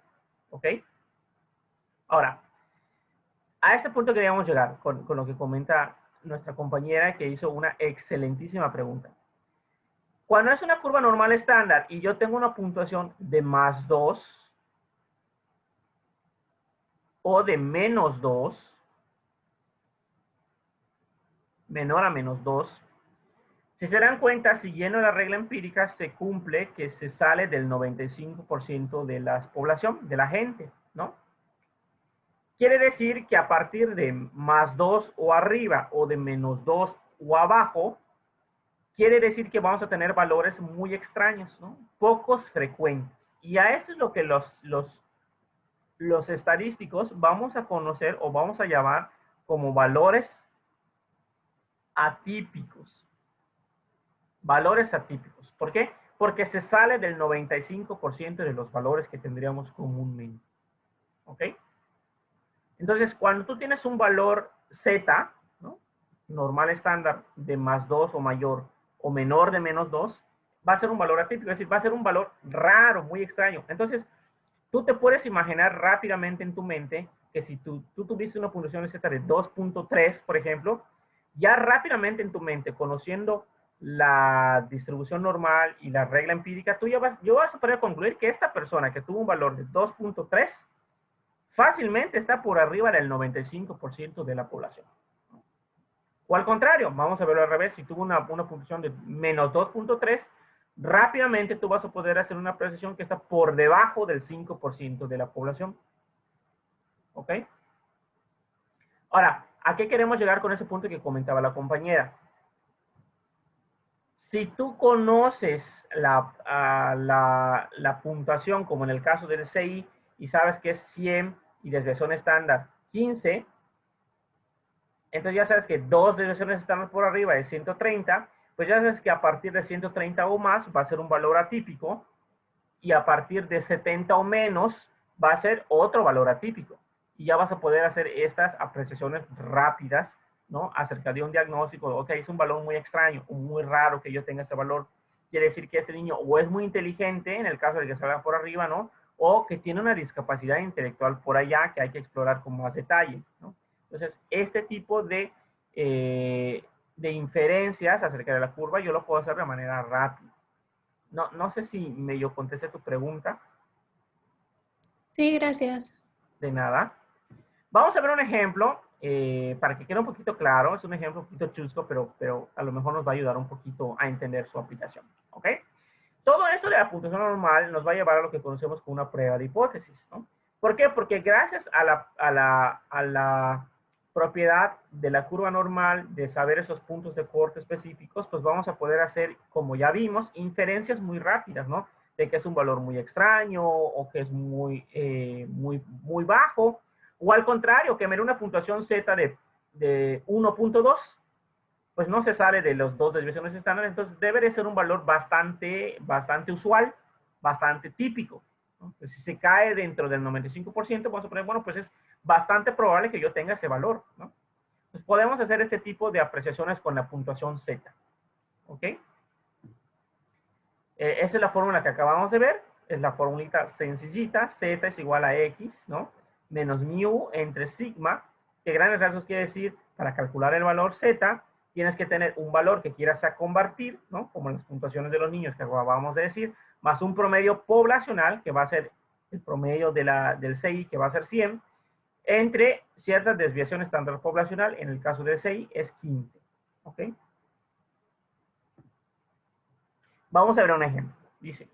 S1: ¿ok? Ahora, a este punto queríamos llegar con lo que comenta nuestra compañera que hizo una excelentísima pregunta. Cuando es una curva normal estándar y yo tengo una puntuación de +2 o de -2, menor a -2, si se dan cuenta, siguiendo la regla empírica, se cumple que se sale del 95% de la población, de la gente, ¿no? Quiere decir que a partir de +2 o arriba o de -2 o abajo, quiere decir que vamos a tener valores muy extraños, ¿no? Pocos frecuentes. Y a esto es lo que los estadísticos vamos a conocer o vamos a llamar como valores atípicos. Valores atípicos. ¿Por qué? Porque se sale del 95% de los valores que tendríamos comúnmente. ¿Ok? Entonces, cuando tú tienes un valor Z, ¿no? Normal estándar de +2 o mayor o menor de -2, va a ser un valor atípico, es decir, va a ser un valor raro, muy extraño. Entonces, tú te puedes imaginar rápidamente en tu mente que si tú tuviste una puntuación Z de 2.3, por ejemplo, ya rápidamente en tu mente, conociendo la distribución normal y la regla empírica, tú ya vas a poder concluir que esta persona que tuvo un valor de 2.3 fácilmente está por arriba del 95% de la población. O al contrario, vamos a verlo al revés, si tuvo una puntuación de -2.3, rápidamente tú vas a poder hacer una precisión que está por debajo del 5% de la población. ¿Ok? Ahora, ¿a qué queremos llegar con ese punto que comentaba la compañera? Si tú conoces la puntuación, como en el caso del CI, y sabes que es 100 y desviación estándar 15, Entonces ya sabes que dos desviaciones estándar por arriba de 130, pues ya sabes que a partir de 130 o más va a ser un valor atípico y a partir de 70 o menos va a ser otro valor atípico. Y ya vas a poder hacer estas apreciaciones rápidas, ¿no? Acerca de un diagnóstico. Ok, es un valor muy extraño o muy raro que yo tenga este valor. Quiere decir que este niño o es muy inteligente, en el caso de que salga por arriba, ¿no? O que tiene una discapacidad intelectual por allá que hay que explorar con más detalle, ¿no? Entonces, este tipo de inferencias acerca de la curva yo lo puedo hacer de manera rápida. No sé si medio contesté tu pregunta.
S3: Sí, gracias.
S1: De nada. Vamos a ver un ejemplo para que quede un poquito claro. Es un ejemplo un poquito chusco, pero a lo mejor nos va a ayudar un poquito a entender su aplicación. ¿Ok? Todo eso de la puntuación normal nos va a llevar a lo que conocemos como una prueba de hipótesis, ¿no? ¿Por qué? Porque gracias a la propiedad de la curva normal, de saber esos puntos de corte específicos, pues vamos a poder hacer, como ya vimos, inferencias muy rápidas, ¿no? De que es un valor muy extraño o que es muy bajo, o al contrario, que me dé una puntuación Z de 1.2, pues no se sale de los dos desviaciones estándar, entonces debe de ser un valor bastante usual, bastante típico, ¿no? Pues si se cae dentro del 95%, vamos a poner, bueno, pues es bastante probable que yo tenga ese valor, ¿no? Pues podemos hacer este tipo de apreciaciones con la puntuación Z, ¿ok? Esa es la fórmula que acabamos de ver, es la formulita sencillita, Z es igual a X, ¿no? Menos mu entre sigma, que grandes rasgos quiere decir, para calcular el valor Z, tienes que tener un valor que quieras a convertir, ¿no? Como las puntuaciones de los niños que acabamos de decir, más un promedio poblacional, que va a ser el promedio del CI, que va a ser 100, entre ciertas desviaciones estándar poblacional, en el caso del CI es 15, ¿ok? Vamos a ver un ejemplo. Dice,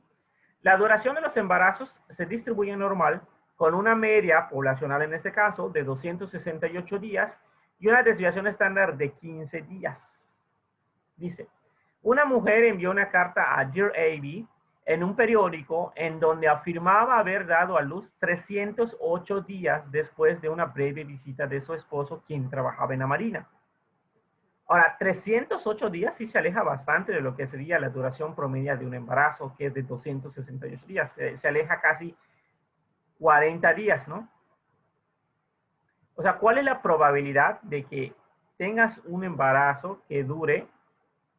S1: la duración de los embarazos se distribuye normal con una media poblacional en este caso de 268 días y una desviación estándar de 15 días. Dice, una mujer envió una carta a Dear Abby en un periódico en donde afirmaba haber dado a luz 308 días después de una breve visita de su esposo, quien trabajaba en la marina. Ahora, 308 días sí se aleja bastante de lo que sería la duración promedio de un embarazo, que es de 268 días. Se aleja casi 40 días, ¿no? O sea, ¿cuál es la probabilidad de que tengas un embarazo que dure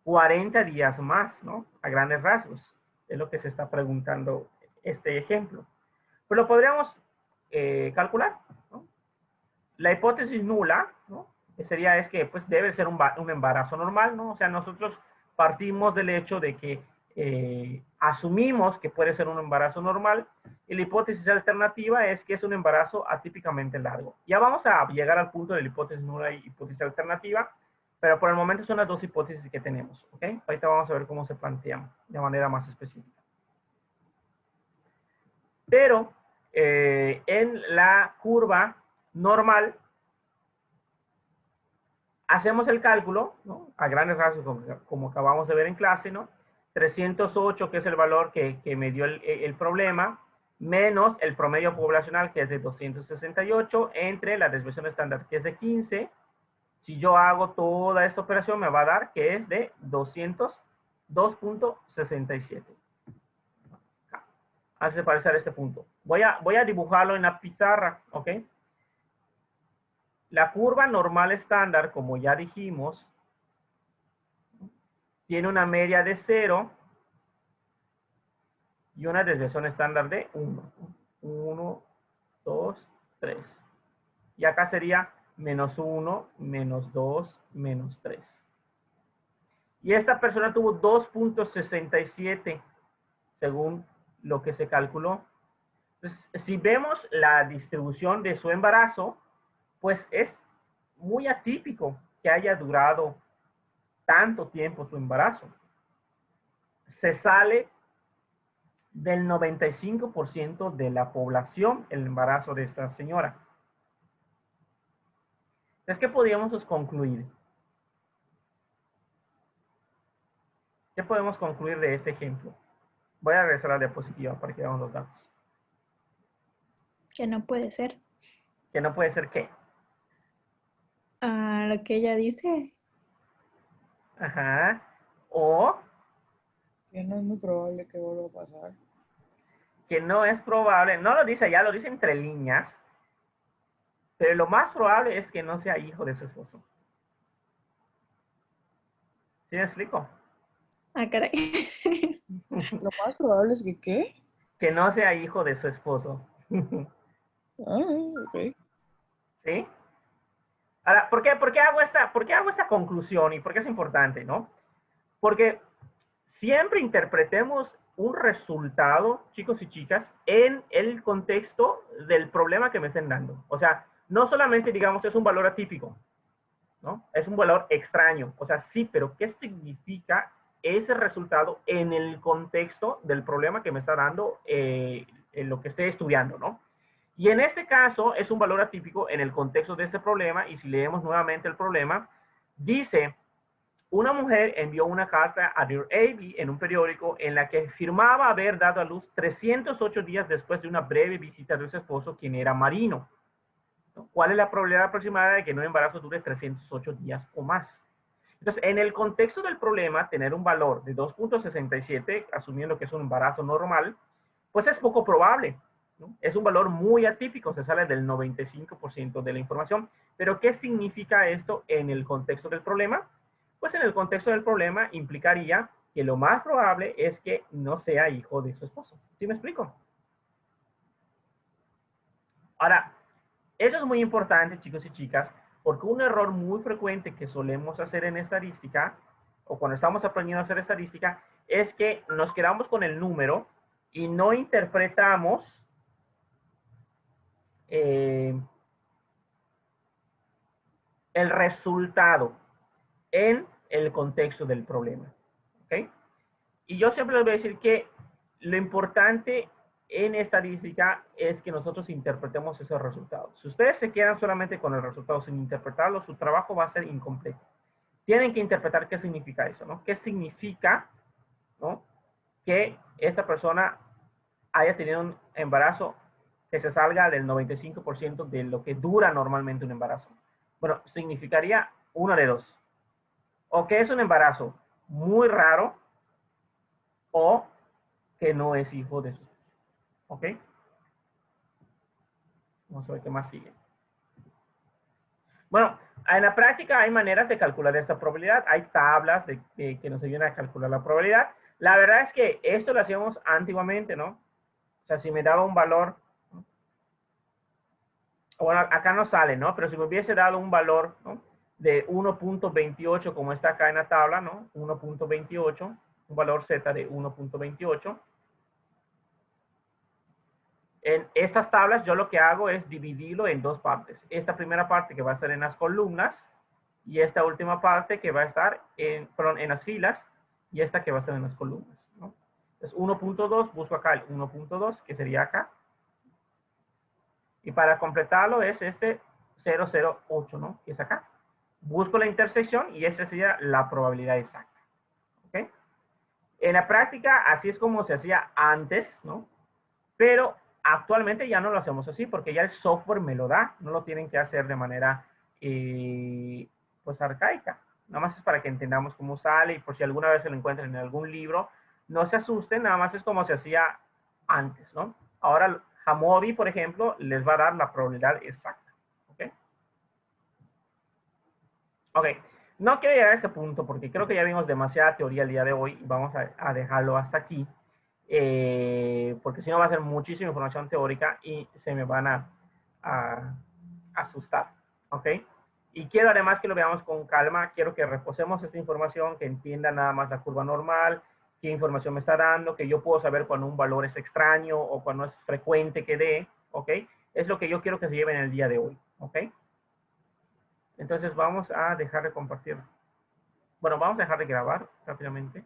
S1: 40 días más, ¿no? A grandes rasgos. Es lo que se está preguntando este ejemplo. Pero lo podríamos calcular, ¿no? La hipótesis nula, ¿no? Sería es que pues debe ser un embarazo normal, ¿no? O sea, nosotros partimos del hecho de que asumimos que puede ser un embarazo normal y la hipótesis alternativa es que es un embarazo atípicamente largo. Ya vamos a llegar al punto de la hipótesis nula y hipótesis alternativa, pero por el momento son las dos hipótesis que tenemos, ¿ok? Ahorita vamos a ver cómo se plantean de manera más específica. Pero en la curva normal, hacemos el cálculo, ¿no? A grandes rasgos, como acabamos de ver en clase, ¿no? 308, que es el valor que me dio el problema, menos el promedio poblacional, que es de 268, entre la desviación estándar, que es de 15. Si yo hago toda esta operación, me va a dar que es de 202.67. Hace parecer este punto. Voy a dibujarlo en la pizarra, ¿ok? La curva normal estándar, como ya dijimos, tiene una media de 0 y una desviación estándar de 1. 1, 2, 3. Y acá sería menos 1, menos 2, menos 3. Y esta persona tuvo 2.67 según lo que se calculó. Entonces, si vemos la distribución de su embarazo, pues es muy atípico que haya durado tanto tiempo su embarazo. Se sale del 95% de la población el embarazo de esta señora. Entonces, ¿qué podríamos concluir? ¿Qué podemos concluir de este ejemplo? Voy a regresar a la diapositiva para que veamos los datos.
S3: Que no puede ser.
S1: Que no puede ser qué.
S3: a lo que ella dice.
S1: Ajá. O
S4: Que no es muy probable que vuelva a pasar.
S1: que no es probable, no lo dice allá, lo dice entre líneas, pero lo más probable es que no sea hijo de su esposo. ¿Sí me explico?
S3: Ah, caray.
S4: Lo más probable es que, ¿qué?
S1: Que no sea hijo de su esposo.
S4: Ah, ok.
S1: ¿Sí? Ahora, por qué hago esta conclusión y por qué es importante, no? Porque siempre interpretemos un resultado, chicos y chicas, en el contexto del problema que me estén dando. O sea, no solamente digamos es un valor atípico, ¿no? Es un valor extraño. O sea, sí, pero ¿qué significa ese resultado en el contexto del problema que me está dando en lo que esté estudiando, ¿no? Y en este caso es un valor atípico en el contexto de este problema, y si leemos nuevamente el problema, dice, una mujer envió una carta a Dear Abby en un periódico en la que afirmaba haber dado a luz 308 días después de una breve visita de su esposo, quien era marino. ¿Cuál es la probabilidad aproximada de que un embarazo dure 308 días o más? Entonces, en el contexto del problema, tener un valor de 2.67, asumiendo que es un embarazo normal, pues es poco probable, ¿no? Es un valor muy atípico, se sale del 95% de la información. Pero, ¿qué significa esto en el contexto del problema? Pues en el contexto del problema implicaría que lo más probable es que no sea hijo de su esposo. ¿Sí me explico? Ahora, eso es muy importante, chicos y chicas, porque un error muy frecuente que solemos hacer en estadística, o cuando estamos aprendiendo a hacer estadística, es que nos quedamos con el número y no interpretamos el resultado en el contexto del problema. ¿Ok? Y yo siempre les voy a decir que lo importante en estadística es que nosotros interpretemos esos resultados. Si ustedes se quedan solamente con el resultado sin interpretarlo, su trabajo va a ser incompleto. Tienen que interpretar qué significa eso, ¿no? ¿Qué significa, ¿no?, que esta persona haya tenido un embarazo que se salga del 95% de lo que dura normalmente un embarazo? Bueno, significaría una de dos. O que es un embarazo muy raro, o que no es hijo de su. ¿Ok? Vamos a ver qué más sigue. Bueno, en la práctica hay maneras de calcular esta probabilidad. Hay tablas que nos ayudan a calcular la probabilidad. La verdad es que esto lo hacíamos antiguamente, ¿no? O sea, si me daba un valor, ¿no? Bueno, acá no sale, ¿no? Pero si me hubiese dado un valor, ¿no?, de 1.28, como está acá en la tabla, ¿no? 1.28, un valor Z de 1.28. En estas tablas yo lo que hago es dividirlo en dos partes. Esta primera parte que va a estar en las columnas y esta última parte que va a estar en las filas, y esta que va a estar en las columnas, ¿no? Entonces 1.2, busco acá el 1.2, que sería acá. Y para completarlo es este 008, ¿no?, que es acá. Busco la intersección y esta sería la probabilidad exacta. ¿Ok? En la práctica así es como se hacía antes, ¿no? Pero actualmente ya no lo hacemos así porque ya el software me lo da, no lo tienen que hacer de manera pues arcaica. Nada más es para que entendamos cómo sale, y por si alguna vez se lo encuentran en algún libro, no se asusten, nada más es como se hacía antes, ¿no? Ahora Hamovi, por ejemplo, les va a dar la probabilidad exacta. ¿Ok? Ok, no quiero llegar a este punto porque creo que ya vimos demasiada teoría el día de hoy y vamos a dejarlo hasta aquí. Porque si no va a ser muchísima información teórica y se me van a asustar, ¿ok? Y quiero además que lo veamos con calma, quiero que reposemos esta información, que entiendan nada más la curva normal, qué información me está dando, que yo puedo saber cuando un valor es extraño o cuando es frecuente que dé, ¿ok? Es lo que yo quiero que se lleven el día de hoy, ¿ok? Entonces vamos a dejar de compartir. Bueno, vamos a dejar de grabar rápidamente.